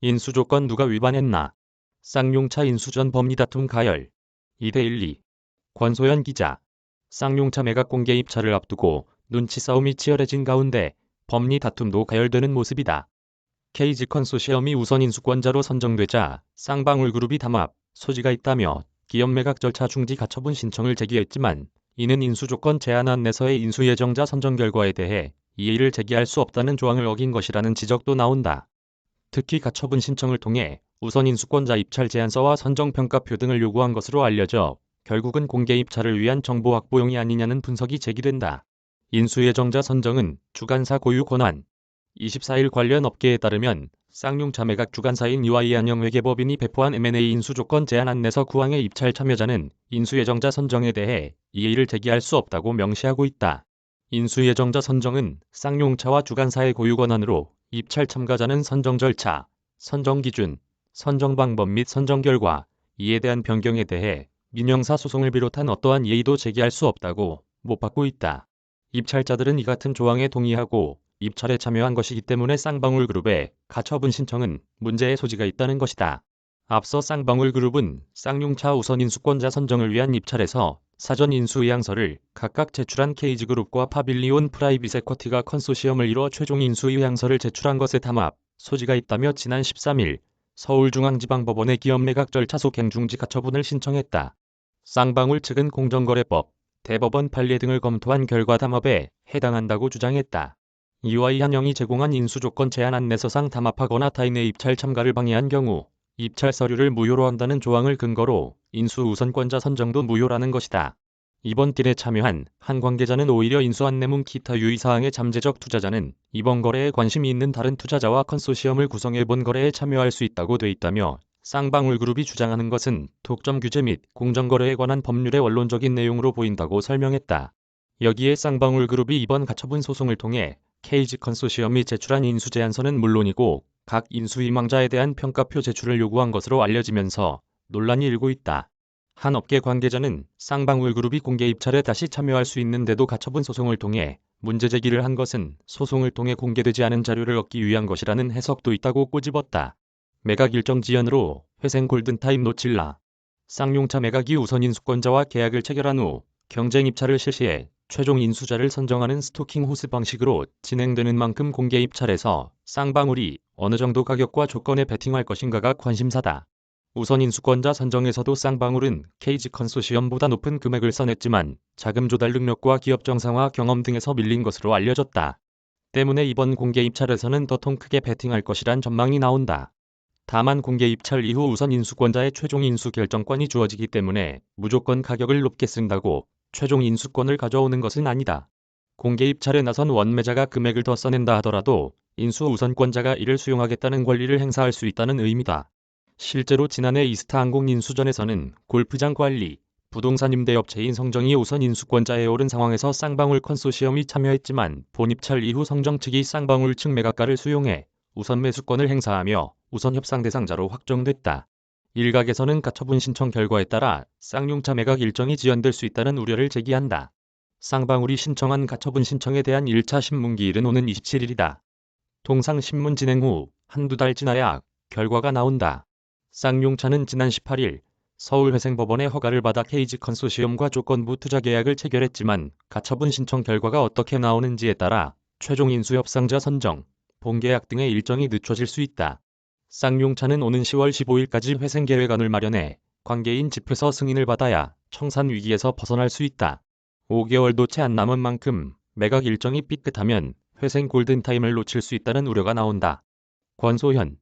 인수조건 누가 위반했나? 쌍용차 인수전 법리 다툼 가열. 2대12. 권소연 기자. 쌍용차 매각 공개 입찰을 앞두고 눈치 싸움이 치열해진 가운데 법리 다툼도 가열되는 모습이다. KG 컨소시엄이 우선 인수권자로 선정되자 쌍방울그룹이 담합, 소지가 있다며 기업 매각 절차 중지 가처분 신청을 제기했지만 이는 인수조건 제한안 내에서의 인수 예정자 선정 결과에 대해 이의를 제기할 수 없다는 조항을 어긴 것이라는 지적도 나온다. 특히 가처분 신청을 통해 우선 인수권자 입찰 제안서와 선정평가표 등을 요구한 것으로 알려져 결국은 공개 입찰을 위한 정보 확보용이 아니냐는 분석이 제기된다. 인수 예정자 선정은 주관사 고유 권한. 24일 관련 업계에 따르면 쌍용차 매각 주관사인 EY 한영회계법인이 배포한 M&A 인수조건 제안안 내에서 구항의 입찰 참여자는 인수 예정자 선정에 대해 이의를 제기할 수 없다고 명시하고 있다. 인수 예정자 선정은 쌍용차와 주관사의 고유 권한으로 입찰 참가자는 선정 절차, 선정 기준, 선정 방법 및 선정 결과, 이에 대한 변경에 대해 민형사 소송을 비롯한 어떠한 이의도 제기할 수 없다고 못 받고 있다. 입찰자들은 이 같은 조항에 동의하고 입찰에 참여한 것이기 때문에 쌍방울그룹의 가처분 신청은 문제의 소지가 있다는 것이다. 앞서 쌍방울그룹은 쌍용차 우선 인수권자 선정을 위한 입찰에서 사전 인수 의향서를 각각 제출한 KG그룹과 파빌리온 프라이빗 에쿼티가 컨소시엄을 이뤄 최종 인수 의향서를 제출한 것에 담합, 소지가 있다며 지난 13일 서울중앙지방법원에 기업 매각 절차 속행 중지 가처분을 신청했다. 쌍방울 측은 공정거래법, 대법원 판례 등을 검토한 결과 담합에 해당한다고 주장했다. EY 한영이 제공한 인수조건 제안안 내서상 담합하거나 타인의 입찰 참가를 방해한 경우 입찰 서류를 무효로 한다는 조항을 근거로 인수 우선권자 선정도 무효라는 것이다. 이번 딜에 참여한 한 관계자는 오히려 인수 안내문 기타 유의사항의 잠재적 투자자는 이번 거래에 관심이 있는 다른 투자자와 컨소시엄을 구성해본 거래에 참여할 수 있다고 돼 있다며 쌍방울그룹이 주장하는 것은 독점 규제 및 공정거래에 관한 법률의 원론적인 내용으로 보인다고 설명했다. 여기에 쌍방울그룹이 이번 가처분 소송을 통해 KG 컨소시엄이 제출한 인수 제안서는 물론이고 각 인수 희망자에 대한 평가표 제출을 요구한 것으로 알려지면서 논란이 일고 있다. 한 업계 관계자는 쌍방울그룹이 공개 입찰에 다시 참여할 수 있는데도 가처분 소송을 통해 문제 제기를 한 것은 소송을 통해 공개되지 않은 자료를 얻기 위한 것이라는 해석도 있다고 꼬집었다. 매각 일정 지연으로 회생 골든타임 놓칠라. 쌍용차 매각이 우선 인수권자와 계약을 체결한 후 경쟁 입찰을 실시해 최종 인수자를 선정하는 스토킹 호스 방식으로 진행되는 만큼 공개 입찰에서 쌍방울이 어느 정도 가격과 조건에 베팅할 것인가가 관심사다. 우선 인수권자 선정에서도 쌍방울은 KG 컨소시엄보다 높은 금액을 써냈지만 자금 조달 능력과 기업 정상화 경험 등에서 밀린 것으로 알려졌다. 때문에 이번 공개 입찰에서는 더 통 크게 베팅할 것이란 전망이 나온다. 다만 공개 입찰 이후 우선 인수권자의 최종 인수 결정권이 주어지기 때문에 무조건 가격을 높게 쓴다고 최종 인수권을 가져오는 것은 아니다. 공개 입찰에 나선 원매자가 금액을 더 써낸다 하더라도 인수 우선권자가 이를 수용하겠다는 권리를 행사할 수 있다는 의미다. 실제로 지난해 이스타항공 인수전에서는 골프장 관리, 부동산 임대업체인 성정이 우선 인수권자에 오른 상황에서 쌍방울 컨소시엄이 참여했지만 본입찰 이후 성정 측이 쌍방울 측 매각가를 수용해 우선 매수권을 행사하며 우선 협상 대상자로 확정됐다. 일각에서는 가처분 신청 결과에 따라 쌍용차 매각 일정이 지연될 수 있다는 우려를 제기한다. 쌍방울이 신청한 가처분 신청에 대한 1차 신문기일은 오는 27일이다. 통상신문 진행 후 한두 달 지나야 결과가 나온다. 쌍용차는 지난 18일 서울회생법원의 허가를 받아 KG 컨소시엄과 조건부 투자 계약을 체결했지만 가처분 신청 결과가 어떻게 나오는지에 따라 최종 인수 협상자 선정, 본계약 등의 일정이 늦춰질 수 있다. 쌍용차는 오는 10월 15일까지 회생계획안을 마련해 관계인 집회서 승인을 받아야 청산 위기에서 벗어날 수 있다. 5개월도 채 안 남은 만큼 매각 일정이 삐끗하면 회생 골든타임을 놓칠 수 있다는 우려가 나온다. 권소현